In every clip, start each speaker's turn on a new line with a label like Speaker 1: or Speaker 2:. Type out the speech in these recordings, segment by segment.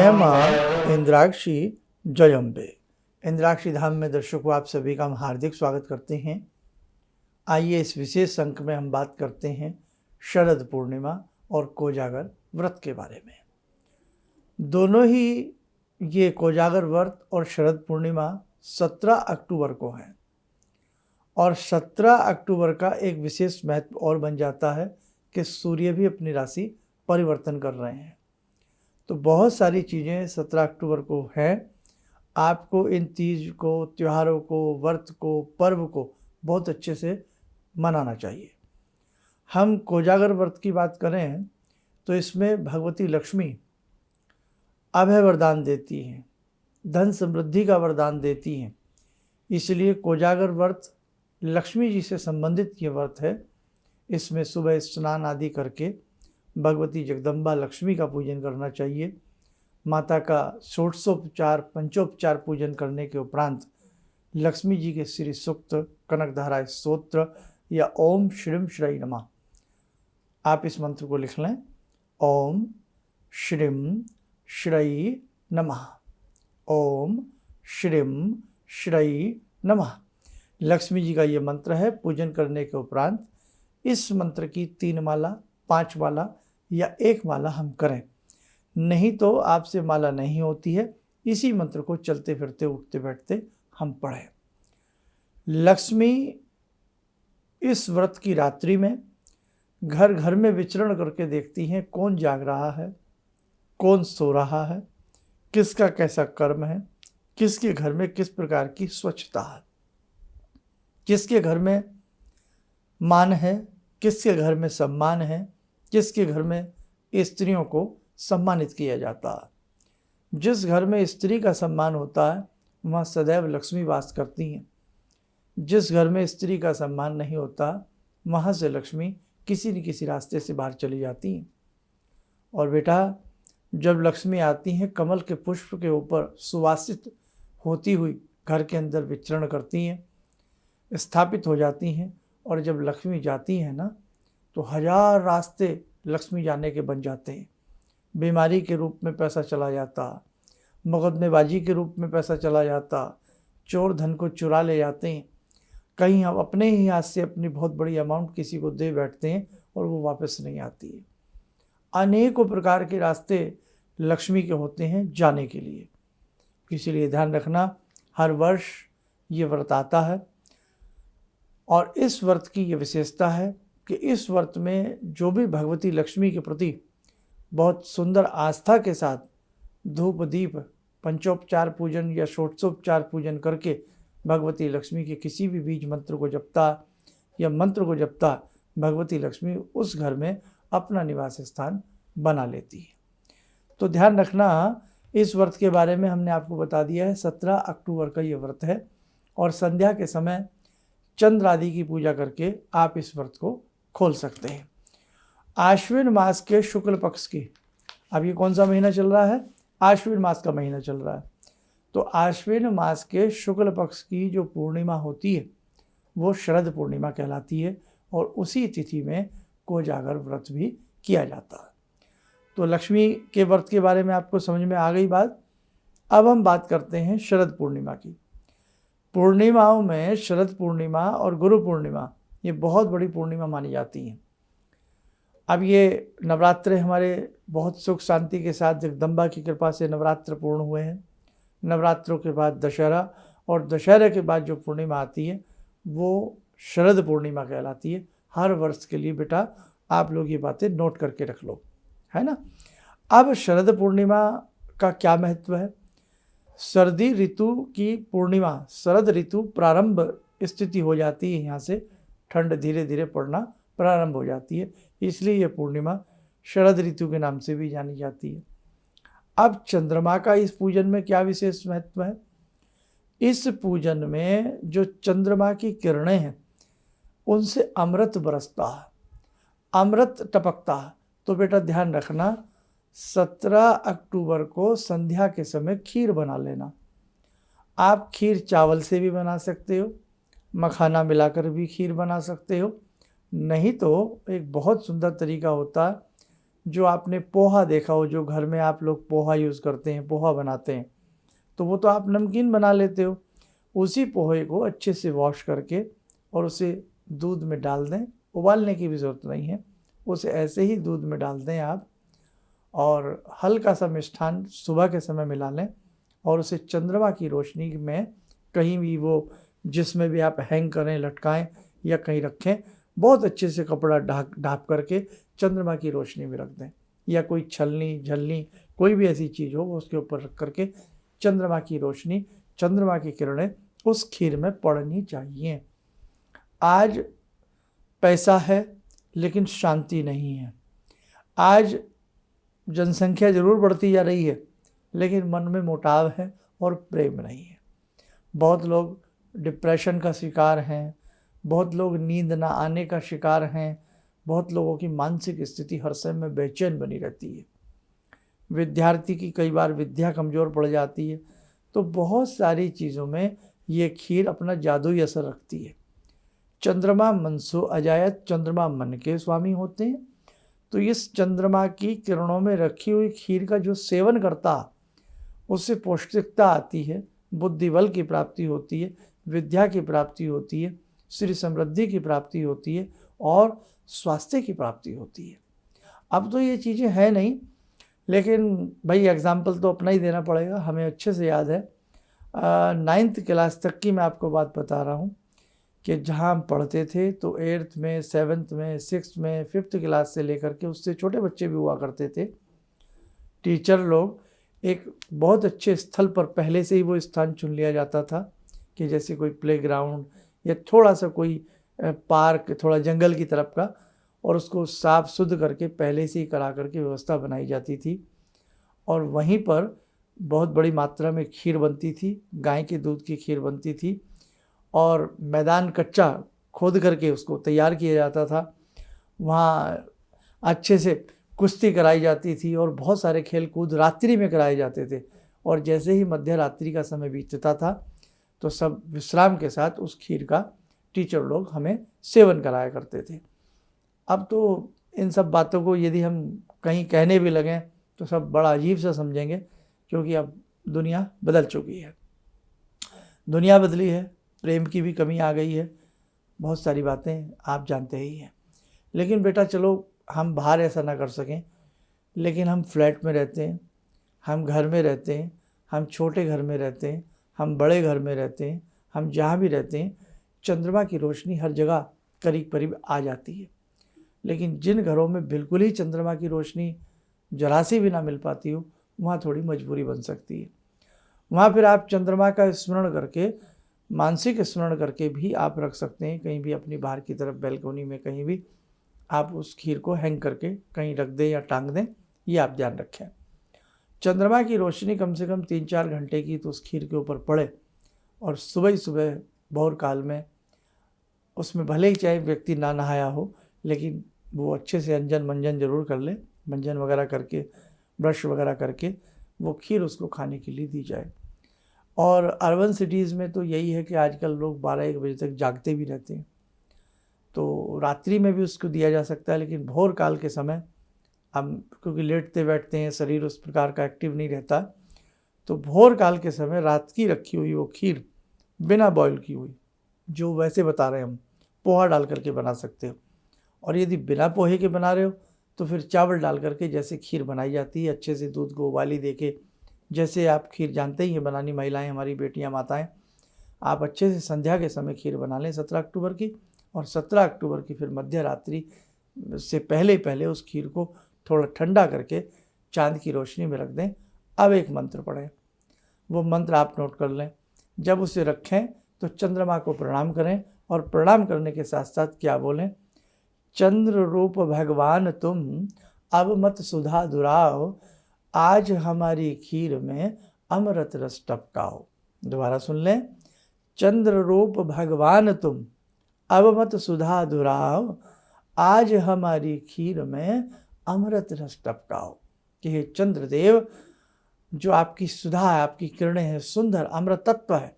Speaker 1: जय मां इंद्राक्षी जयम्बे। इंद्राक्षी धाम में दर्शकों आप सभी का हम हार्दिक स्वागत करते हैं। आइए इस विशेष अंक में हम बात करते हैं शरद पूर्णिमा और कोजागर व्रत के बारे में। दोनों ही ये कोजागर व्रत और शरद पूर्णिमा 17 अक्टूबर को है और 17 अक्टूबर का एक विशेष महत्व और बन जाता है कि सूर्य भी अपनी राशि परिवर्तन कर रहे हैं। तो बहुत सारी चीज़ें 17 अक्टूबर को हैं। आपको इन तीज को, त्योहारों को, व्रत को, पर्व को बहुत अच्छे से मनाना चाहिए। हम कोजागर व्रत की बात करें तो इसमें भगवती लक्ष्मी अभय वरदान देती हैं, धन समृद्धि का वरदान देती हैं। इसलिए कोजागर व्रत लक्ष्मी जी से संबंधित ये व्रत है। इसमें सुबह स्नान आदि करके भगवती जगदम्बा लक्ष्मी का पूजन करना चाहिए। माता का षोडशोपचार पंचोपचार पूजन करने के उपरांत लक्ष्मी जी के श्री सूक्त, कनकधारा स्तोत्र या ओम श्रीम श्रई नमः, आप इस मंत्र को लिख लें। ओम श्रीम श्रई नमः, ओम श्रीम श्रई नमः। लक्ष्मी जी का ये मंत्र है। पूजन करने के उपरांत इस मंत्र की 3 माला, 5 माला या 1 माला हम करें। नहीं तो आपसे माला नहीं होती है। इसी मंत्र को चलते फिरते, उठते बैठते हम पढ़ें। लक्ष्मी इस व्रत की रात्रि में घर घर में विचरण करके देखती हैं कौन जाग रहा है, कौन सो रहा है, किसका कैसा कर्म है, किसके घर में किस प्रकार की स्वच्छता है, किसके घर में मान है, किसके घर में सम्मान है, किसके घर में स्त्रियों को सम्मानित किया जाता है। जिस घर में स्त्री का सम्मान होता है वहाँ सदैव लक्ष्मी वास करती हैं। जिस घर में स्त्री का सम्मान नहीं होता वहाँ से लक्ष्मी किसी न किसी रास्ते से बाहर चली जाती हैं। और बेटा, जब लक्ष्मी आती हैं कमल के पुष्प के ऊपर सुवासित होती हुई घर के अंदर विचरण करती हैं, स्थापित हो जाती हैं। और जब लक्ष्मी जाती हैं ना तो 1000 रास्ते लक्ष्मी जाने के बन जाते हैं। बीमारी के रूप में पैसा चला जाता, मुकदमेबाजी के रूप में पैसा चला जाता, चोर धन को चुरा ले जाते हैं। कहीं हम अपने ही हाथ से अपनी बहुत बड़ी अमाउंट किसी को दे बैठते हैं और वो वापस नहीं आती है। अनेकों प्रकार के रास्ते लक्ष्मी के होते हैं जाने के लिए। इसीलिए ध्यान रखना, हर वर्ष ये व्रत आता है और इस व्रत की ये विशेषता है कि इस व्रत में जो भी भगवती लक्ष्मी के प्रति बहुत सुंदर आस्था के साथ धूप दीप पंचोपचार पूजन या षोडशोपचार पूजन करके भगवती लक्ष्मी के किसी भी बीज मंत्र को जपता या मंत्र को जपता, भगवती लक्ष्मी उस घर में अपना निवास स्थान बना लेती है। तो ध्यान रखना, इस व्रत के बारे में हमने आपको बता दिया है। 17 अक्टूबर का ये व्रत है और संध्या के समय चंद्र आदि की पूजा करके आप इस व्रत को खोल सकते हैं। आश्विन मास के शुक्ल पक्ष की, अब ये कौन सा महीना चल रहा है? आश्विन मास का महीना चल रहा है। तो आश्विन मास के शुक्ल पक्ष की जो पूर्णिमा होती है वो शरद पूर्णिमा कहलाती है और उसी तिथि में कोजागर व्रत भी किया जाता है। तो लक्ष्मी के व्रत के बारे में आपको समझ में आ गई बात। अब हम बात करते हैं शरद पूर्णिमा की। पूर्णिमाओं में शरद पूर्णिमा और गुरु पूर्णिमा ये बहुत बड़ी पूर्णिमा मानी जाती हैं। अब ये नवरात्र हमारे बहुत सुख शांति के साथ जगदम्बा की कृपा से नवरात्र पूर्ण हुए हैं। नवरात्रों के बाद दशहरा और दशहरे के बाद जो पूर्णिमा आती है वो शरद पूर्णिमा कहलाती है। हर वर्ष के लिए बेटा आप लोग ये बातें नोट करके रख लो, है ना। अब शरद पूर्णिमा का क्या महत्व है? सर्दी ऋतु की पूर्णिमा, शरद ऋतु प्रारंभ स्थिति हो जाती है, यहाँ से ठंड धीरे धीरे पड़ना प्रारंभ हो जाती है। इसलिए यह पूर्णिमा शरद ऋतु के नाम से भी जानी जाती है। अब चंद्रमा का इस पूजन में क्या विशेष महत्व है? इस पूजन में जो चंद्रमा की किरणें हैं उनसे अमृत बरसता है, अमृत टपकता है। तो बेटा ध्यान रखना, 17 अक्टूबर को संध्या के समय खीर बना लेना। आप खीर चावल से भी बना सकते हो, मखाना मिलाकर भी खीर बना सकते हो। नहीं तो एक बहुत सुंदर तरीका होता है जो आपने पोहा देखा हो, जो घर में आप लोग पोहा यूज़ करते हैं, पोहा बनाते हैं, तो वो तो आप नमकीन बना लेते हो। उसी पोहे को अच्छे से वॉश करके और उसे दूध में डाल दें, उबालने की भी ज़रूरत नहीं है, उसे ऐसे ही दूध में डाल दें आप, और हल्का सा मिष्ठान सुबह के समय मिला लें और उसे चंद्रमा की रोशनी में कहीं भी, वो जिसमें भी आप हैंग करें, लटकाएं या कहीं रखें, बहुत अच्छे से कपड़ा ढाँप करके चंद्रमा की रोशनी में रख दें, या कोई छलनी झलनी कोई भी ऐसी चीज़ हो वो उसके ऊपर रख करके चंद्रमा की रोशनी, चंद्रमा की किरणें उस खीर में पड़नी चाहिए। आज पैसा है लेकिन शांति नहीं है। आज जनसंख्या जरूर बढ़ती जा रही है लेकिन मन में मोटाव है और प्रेम नहीं है। बहुत लोग डिप्रेशन का शिकार हैं, बहुत लोग नींद ना आने का शिकार हैं, बहुत लोगों की मानसिक स्थिति हर समय बेचैन बनी रहती है। विद्यार्थी की कई बार विद्या कमज़ोर पड़ जाती है। तो बहुत सारी चीज़ों में ये खीर अपना जादुई असर रखती है। चंद्रमा मनसो अजायत, चंद्रमा मन के स्वामी होते हैं। तो इस चंद्रमा की किरणों में रखी हुई खीर का जो सेवन करता, उससे पौष्टिकता आती है, बुद्धि बल की प्राप्ति होती है, विद्या की प्राप्ति होती है, श्री समृद्धि की प्राप्ति होती है और स्वास्थ्य की प्राप्ति होती है। अब तो ये चीज़ें हैं नहीं, लेकिन भाई एग्जाम्पल तो अपना ही देना पड़ेगा। हमें अच्छे से याद है 9th क्लास तक की मैं आपको बात बता रहा हूँ कि जहाँ हम पढ़ते थे तो 8th में, 7th में, 6th में, 5th क्लास से लेकर के उससे छोटे बच्चे भी हुआ करते थे। टीचर लोग एक बहुत अच्छे स्थल पर पहले से ही वो स्थान चुन लिया जाता था कि जैसे कोई प्लेग्राउंड या थोड़ा सा कोई पार्क, थोड़ा जंगल की तरफ का, और उसको साफ शुद्ध करके पहले से ही करा करके व्यवस्था बनाई जाती थी। और वहीं पर बहुत बड़ी मात्रा में खीर बनती थी, गाय के दूध की खीर बनती थी, और मैदान कच्चा खोद करके उसको तैयार किया जाता था। वहाँ अच्छे से कुश्ती कराई जाती थी और बहुत सारे खेल कूद रात्रि में कराए जाते थे। और जैसे ही मध्य रात्रि का समय बीतता था तो सब विश्राम के साथ उस खीर का टीचर लोग हमें सेवन कराया करते थे। अब तो इन सब बातों को यदि हम कहीं कहने भी लगें तो सब बड़ा अजीब सा समझेंगे, क्योंकि अब दुनिया बदल चुकी है, दुनिया बदली है, प्रेम की भी कमी आ गई है, बहुत सारी बातें आप जानते ही हैं। लेकिन बेटा चलो, हम बाहर ऐसा ना कर सकें, लेकिन हम फ्लैट में रहते हैं, हम घर में रहते हैं, हम छोटे घर में रहते हैं, हम बड़े घर में रहते हैं, हम जहाँ भी रहते हैं, चंद्रमा की रोशनी हर जगह करीब करीब आ जाती है। लेकिन जिन घरों में बिल्कुल ही चंद्रमा की रोशनी जरा सी भी ना मिल पाती हो, वहाँ थोड़ी मजबूरी बन सकती है। वहाँ फिर आप चंद्रमा का स्मरण करके, मानसिक स्मरण करके भी आप रख सकते हैं, कहीं भी अपनी बाहर की तरफ बैल्कोनी में कहीं भी आप उस खीर को हैंग करके कहीं रख दें या टांग दें, ये आप ध्यान रखें। चंद्रमा की रोशनी कम से कम 3-4 घंटे की तो उस खीर के ऊपर पड़े, और सुबह ही सुबह भोर काल में उसमें भले ही चाहे व्यक्ति ना नहाया हो, लेकिन वो अच्छे से अंजन मंजन जरूर कर ले, मंजन वगैरह करके, ब्रश वगैरह करके वो खीर उसको खाने के लिए दी जाए। और अर्बन सिटीज़ में तो यही है कि आजकल लोग 12-1 बजे तक जागते भी रहते हैं, तो रात्रि में भी उसको दिया जा सकता है। लेकिन भोर काल के समय हम, क्योंकि लेटते बैठते हैं, शरीर उस प्रकार का एक्टिव नहीं रहता, तो भोर काल के समय रात की रखी हुई वो खीर बिना बॉईल की हुई, जो वैसे बता रहे हैं हम, पोहा डाल करके बना सकते हो। और यदि बिना पोहे के बना रहे हो तो फिर चावल डाल करके जैसे खीर बनाई जाती है, अच्छे से दूध को उबाली देके, जैसे आप खीर जानते ही हैं बनानी, महिलाएं, हमारी बेटियां, माताएं, आप अच्छे से संध्या के समय खीर बना लें 17 अक्टूबर की, और 17 अक्टूबर की फिर मध्य रात्रि से पहले पहले उस खीर को थोड़ा ठंडा करके चांद की रोशनी में रख दें। अब एक मंत्र पढ़ें, वो मंत्र आप नोट कर लें। जब उसे रखें तो चंद्रमा को प्रणाम करें, और प्रणाम करने के साथ साथ क्या बोलें, चंद्र रूप भगवान तुम अब मत सुधा दुराओ, आज हमारी खीर में अमृत रस टपकाओ। दोबारा सुन लें, चंद्र रूप भगवान तुम अब मत सुधा दुराओ, आज हमारी खीर में अमृत रस टपकाओ। कि हे चंद्रदेव, जो आपकी सुधा है, आपकी किरणें हैं, सुंदर अमृत तत्व है,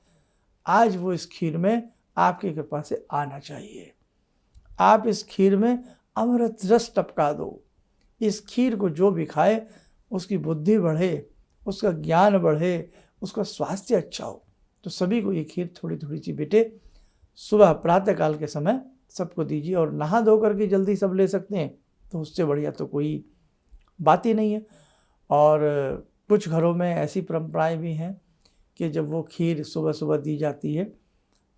Speaker 1: आज वो इस खीर में आपकी कृपा से आना चाहिए। आप इस खीर में अमृत रस टपका दो। इस खीर को जो भी खाए उसकी बुद्धि बढ़े, उसका ज्ञान बढ़े, उसका स्वास्थ्य अच्छा हो। तो सभी को ये खीर थोड़ी थोड़ी सी बेटे सुबह प्रातःकाल के समय सबको दीजिए, और नहा धो करके जल्दी सब ले सकते हैं तो उससे बढ़िया तो कोई बात ही नहीं है। और कुछ घरों में ऐसी परंपराएं भी हैं कि जब वो खीर सुबह सुबह दी जाती है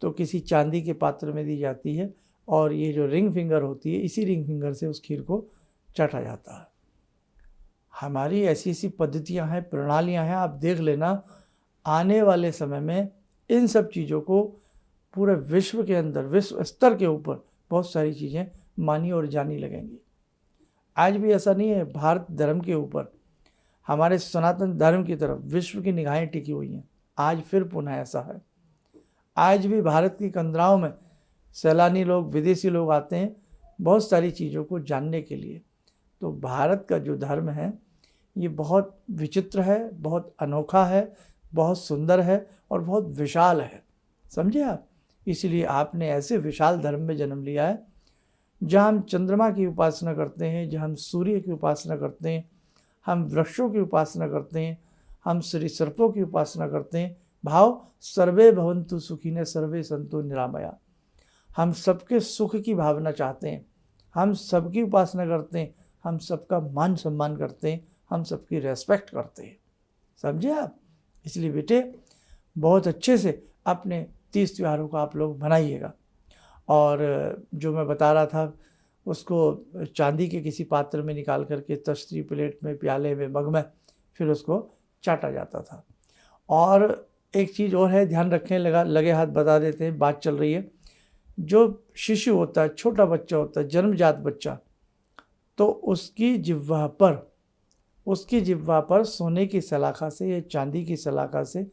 Speaker 1: तो किसी चांदी के पात्र में दी जाती है, और ये जो रिंग फिंगर होती है इसी रिंग फिंगर से उस खीर को चाटा जाता है। हमारी ऐसी ऐसी पद्धतियां हैं, प्रणालियां हैं, आप देख लेना आने वाले समय में इन सब चीज़ों को पूरे विश्व के अंदर, विश्व स्तर के ऊपर बहुत सारी चीज़ें मानी और जानी लगेंगी। आज भी ऐसा नहीं है, भारत धर्म के ऊपर, हमारे सनातन धर्म की तरफ विश्व की निगाहें टिकी हुई हैं। आज फिर पुनः ऐसा है, आज भी भारत की कंदराओं में सैलानी लोग, विदेशी लोग आते हैं बहुत सारी चीज़ों को जानने के लिए। तो भारत का जो धर्म है ये बहुत विचित्र है, बहुत अनोखा है, बहुत सुंदर है और बहुत विशाल है, समझे आप। इसलिए आपने ऐसे विशाल धर्म में जन्म लिया है जहाँ हम चंद्रमा की उपासना करते हैं, जहाँ हम सूर्य की उपासना करते हैं, हम वृक्षों की उपासना करते हैं, हम सरीसृपों की उपासना करते हैं। भाव सर्वे भवन्तु सुखिनः सर्वे सन्तु निरामया। हम सबके सुख की भावना चाहते हैं, हम सबकी उपासना करते हैं, हम सबका मान सम्मान करते हैं, हम सबकी रेस्पेक्ट करते हैं, समझे आप। इसलिए बेटे बहुत अच्छे से अपने 30 त्योहारों को आप लोग मनाइएगा। और जो मैं बता रहा था उसको चांदी के किसी पात्र में निकाल करके, तश्तरी, प्लेट में, प्याले में, मग में, फिर उसको चाटा जाता था। और एक चीज़ और है, ध्यान रखें, लगे हाथ बता देते हैं, बात चल रही है। जो शिशु होता है, छोटा बच्चा होता है, जन्मजात बच्चा, तो उसकी जिह्वा पर सोने की सलाखा से या चांदी की सलाखा से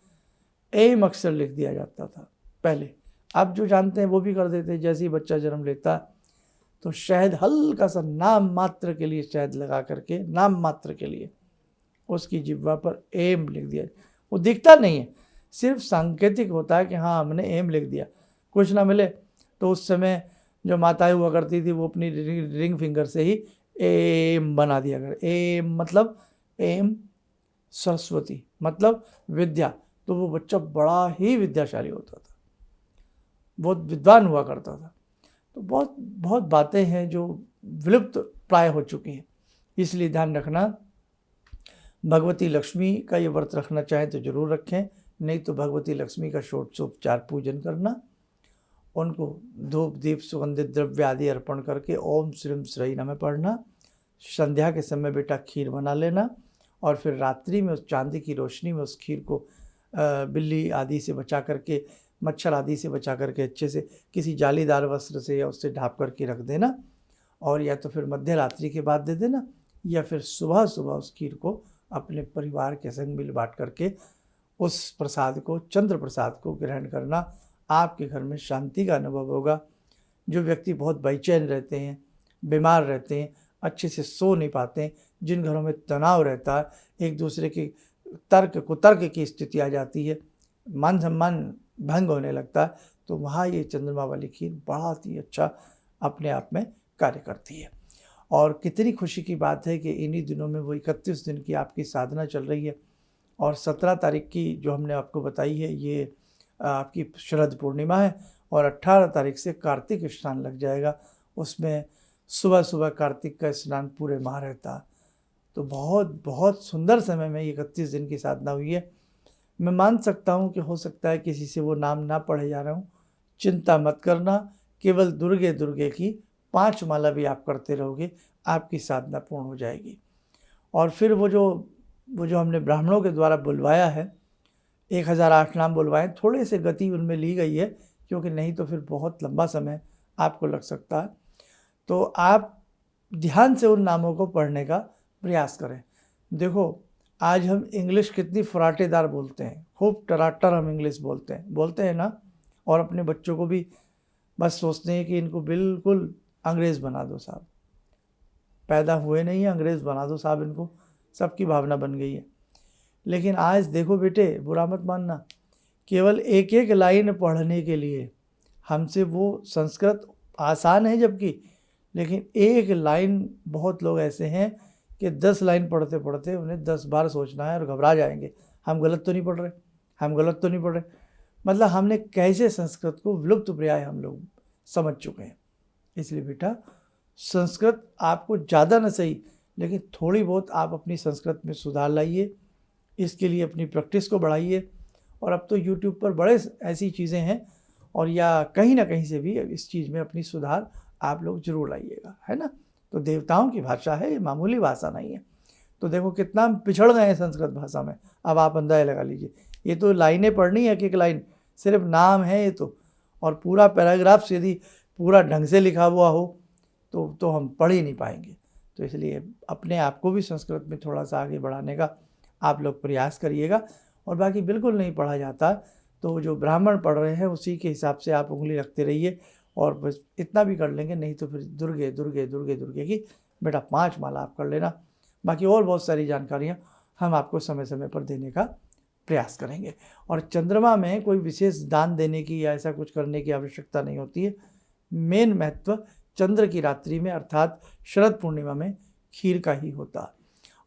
Speaker 1: एम अक्षर लिख दिया जाता था पहले। आप जो जानते हैं वो भी कर देते हैं। जैसे ही बच्चा जन्म लेता तो शहद, हल्का सा नाम मात्र के लिए शहद लगा करके, नाम मात्र के लिए उसकी जिह्वा पर एम लिख दिया। वो दिखता नहीं है, सिर्फ सांकेतिक होता है कि हाँ हमने एम लिख दिया। कुछ ना मिले तो उस समय जो माताएं हुआ करती थी वो अपनी रिंग फिंगर से ही एम बना दिया कर। एम मतलब एम सरस्वती, मतलब विद्या। तो वो बच्चा बड़ा ही विद्याशाली होता था, बहुत विद्वान हुआ करता था। तो बहुत बहुत बातें हैं जो विलुप्त प्राय हो चुकी हैं। इसलिए ध्यान रखना, भगवती लक्ष्मी का ये व्रत रखना चाहें तो जरूर रखें, नहीं तो भगवती लक्ष्मी का षोडशोपचार पूजन करना, उनको धूप दीप सुगंधित द्रव्य आदि अर्पण करके ओम श्रीम श्री नमः पढ़ना। संध्या के समय बेटा खीर बना लेना, और फिर रात्रि में उस चांदी की रोशनी में उस खीर को बिल्ली आदि से बचा करके, मच्छर आदि से बचा करके अच्छे से किसी जालीदार वस्त्र से या उससे ढाँप करके रख देना, और या तो फिर मध्य रात्रि के बाद दे देना, या फिर सुबह सुबह उस खीर को अपने परिवार के संग मिल बांट करके उस प्रसाद को, चंद्र प्रसाद को ग्रहण करना। आपके घर में शांति का अनुभव होगा। जो व्यक्ति बहुत बेचैन रहते हैं, बीमार रहते हैं, अच्छे से सो नहीं पाते हैं, जिन घरों में तनाव रहता है, एक दूसरे की कुतर्क की स्थिति आ जाती है, मान सम्मान भंग होने लगता है, तो वहाँ ये चंद्रमा वाली खीर बहुत ही अच्छा अपने आप में कार्य करती है। और कितनी खुशी की बात है कि इन्हीं दिनों में वो 31 दिन की आपकी साधना चल रही है, और 17 तारीख की जो हमने आपको बताई है ये आपकी शरद पूर्णिमा है, और 18 तारीख से कार्तिक स्नान लग जाएगा। उसमें सुबह सुबह कार्तिक का स्नान पूरे माह रहता। तो बहुत बहुत सुंदर समय में 31 दिन की साधना हुई है। मैं मान सकता हूँ कि हो सकता है किसी से वो नाम ना पढ़े जा रहा हूँ, चिंता मत करना। केवल दुर्गे दुर्गे की 5 माला भी आप करते रहोगे, आपकी साधना पूर्ण हो जाएगी। और फिर वो जो हमने ब्राह्मणों के द्वारा बुलवाया है, 1008 नाम बुलवाए, थोड़े से गति उनमें ली गई है, क्योंकि नहीं तो फिर बहुत लंबा समय आपको लग सकता है। तो आप ध्यान से उन नामों को पढ़ने का प्रयास करें। देखो आज हम इंग्लिश कितनी फराटेदार बोलते हैं, खूब टराटर हम इंग्लिश बोलते हैं ना, और अपने बच्चों को भी बस सोचते हैं कि इनको बिल्कुल अंग्रेज़ बना दो साहब। पैदा हुए नहीं है, अंग्रेज़ बना दो साहब इनको, सबकी भावना बन गई है। लेकिन आज देखो बेटे, बुरा मत मानना, केवल एक एक लाइन पढ़ने के लिए हमसे वो संस्कृत आसान है जबकि, लेकिन एक लाइन बहुत लोग ऐसे हैं कि 10 लाइन पढ़ते पढ़ते उन्हें 10 बार सोचना है और घबरा जाएंगे, हम गलत तो नहीं पढ़ रहे, हम गलत तो नहीं पढ़ रहे। मतलब हमने कैसे संस्कृत को विलुप्त पर्याय हम लोग समझ चुके हैं। इसलिए बेटा संस्कृत आपको ज़्यादा न सही लेकिन थोड़ी बहुत आप अपनी संस्कृत में सुधार लाइए, इसके लिए अपनी प्रैक्टिस को बढ़ाइए। और अब तो यूट्यूब पर बड़े ऐसी चीज़ें हैं और या कहीं ना कहीं से भी इस चीज़ में अपनी सुधार आप लोग जरूर लाइएगा, है ना। तो देवताओं की भाषा है, ये मामूली भाषा नहीं है। तो देखो कितना हम पिछड़ गए हैं संस्कृत भाषा में। अब आप अंदाजा लगा लीजिए, ये तो लाइनें पढ़नी है, एक लाइन सिर्फ नाम है ये तो, और पूरा पैराग्राफ यदि पूरा ढंग से लिखा हुआ हो तो हम पढ़ ही नहीं पाएंगे। तो इसलिए अपने आप को भी संस्कृत में थोड़ा सा आगे बढ़ाने का आप लोग प्रयास करिएगा। और बाकी बिल्कुल नहीं पढ़ा जाता तो जो ब्राह्मण पढ़ रहे हैं उसी के हिसाब से आप उंगली रखते रहिए और बस इतना भी कर लेंगे, नहीं तो फिर दुर्गे दुर्गे दुर्गे दुर्गे की बेटा 5 माला आप कर लेना। बाकी और बहुत सारी जानकारियाँ हम आपको समय समय पर देने का प्रयास करेंगे। और चंद्रमा में कोई विशेष दान देने की या ऐसा कुछ करने की आवश्यकता नहीं होती है। मेन महत्व चंद्र की रात्रि में अर्थात शरद पूर्णिमा में खीर का ही होता है।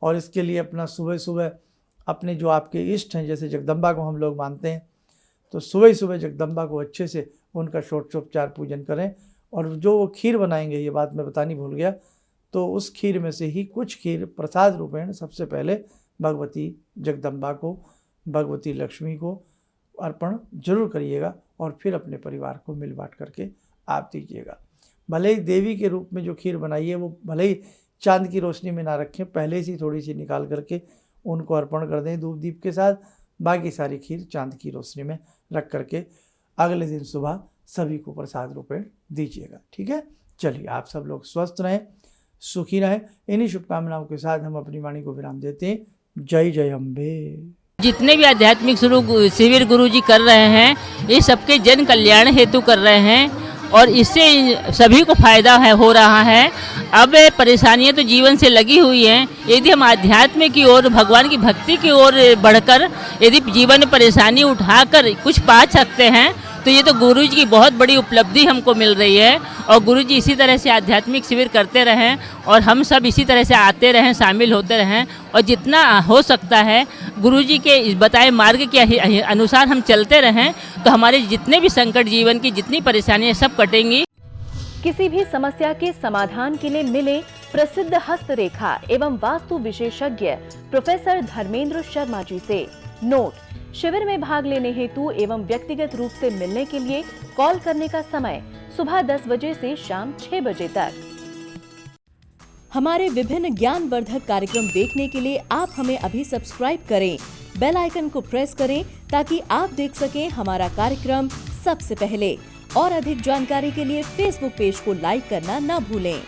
Speaker 1: और इसके लिए अपना सुबह सुबह अपने जो आपके इष्ट हैं, जैसे जगदम्बा को हम लोग मानते हैं, तो सुबह सुबह जगदम्बा को अच्छे से उनका षोडशोपचार पूजन करें। और जो वो खीर बनाएंगे, ये बात मैं बतानी भूल गया, तो उस खीर में से ही कुछ खीर प्रसाद रूपेण सबसे पहले भगवती जगदम्बा को, भगवती लक्ष्मी को अर्पण जरूर करिएगा और फिर अपने परिवार को मिल बांट करके आप दीजिएगा। भले ही देवी के रूप में जो खीर बनाई है वो भले ही चांद की रोशनी में ना रखें, पहले से थोड़ी सी निकाल करके उनको अर्पण कर दें धूप दीप के साथ। बाकी सारी खीर चांद की रोशनी में रख करके अगले दिन सुबह सभी को प्रसाद रूपेण दीजिएगा, ठीक है। चलिए आप सब लोग स्वस्थ रहें, सुखी रहें। इन्हीं शुभकामनाओं के साथ हम अपनी वाणी को विराम देते हैं। जय जय अम्बे।
Speaker 2: जितने भी आध्यात्मिक शिविर गुरुजी कर रहे हैं ये सबके जन कल्याण हेतु कर रहे हैं और इससे सभी को फायदा हो रहा है। अब परेशानियां तो जीवन से लगी हुई हैं, यदि हम आध्यात्म की ओर, भगवान की भक्ति की ओर बढ़कर यदि जीवन में परेशानी उठाकर कुछ पा सकते हैं तो ये तो गुरुजी की बहुत बड़ी उपलब्धि हमको मिल रही है। और गुरुजी इसी तरह से आध्यात्मिक शिविर करते रहें और हम सब इसी तरह से आते रहें, शामिल होते रहें और जितना हो सकता है गुरुजी के बताए मार्ग के अनुसार हम चलते रहें तो हमारे जितने भी संकट, जीवन की जितनी परेशानियां सब कटेंगी।
Speaker 3: किसी भी समस्या के समाधान के लिए मिले प्रसिद्ध हस्तरेखा एवं वास्तु विशेषज्ञ प्रोफेसर धर्मेंद्र शर्मा जी से। नोट: शिविर में भाग लेने हेतु एवं व्यक्तिगत रूप से मिलने के लिए कॉल करने का समय सुबह 10 बजे से शाम 6 बजे तक। हमारे विभिन्न ज्ञानवर्धक कार्यक्रम देखने के लिए आप हमें अभी सब्सक्राइब करें, बेल आइकन को प्रेस करें ताकि आप देख सकें हमारा कार्यक्रम सबसे पहले। और अधिक जानकारी के लिए फेसबुक पेज को लाइक करना न भूलें।